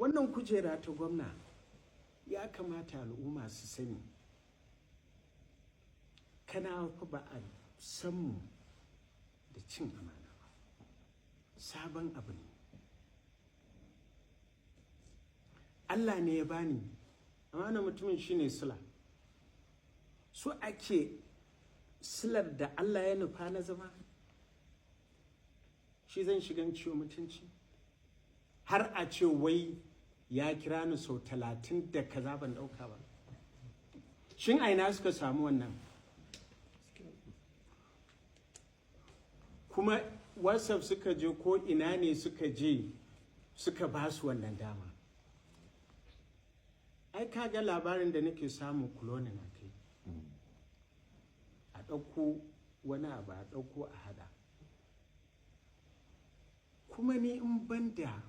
wannan kujera ta gwamna ya kamata al'umma su sani kana fa ba a san mu da cin amana ba, sabon abu ne. Allah ne ya bani amana, mutumin shine sila, so ake silar da Allah ya nufa na zama shi zan shigan ciwo mutunci har a ce wai ya kira ni sau 30 da kaza ban dauka ba. Shin aina suka samu wannan? Kuma WhatsApp suka je ko ina ne suka je suka ba su wannan dama? Ai kaga labarin da nake samu kulonin a kai, a ɗauko wani abu a ɗauko a hada. Kuma ni in banda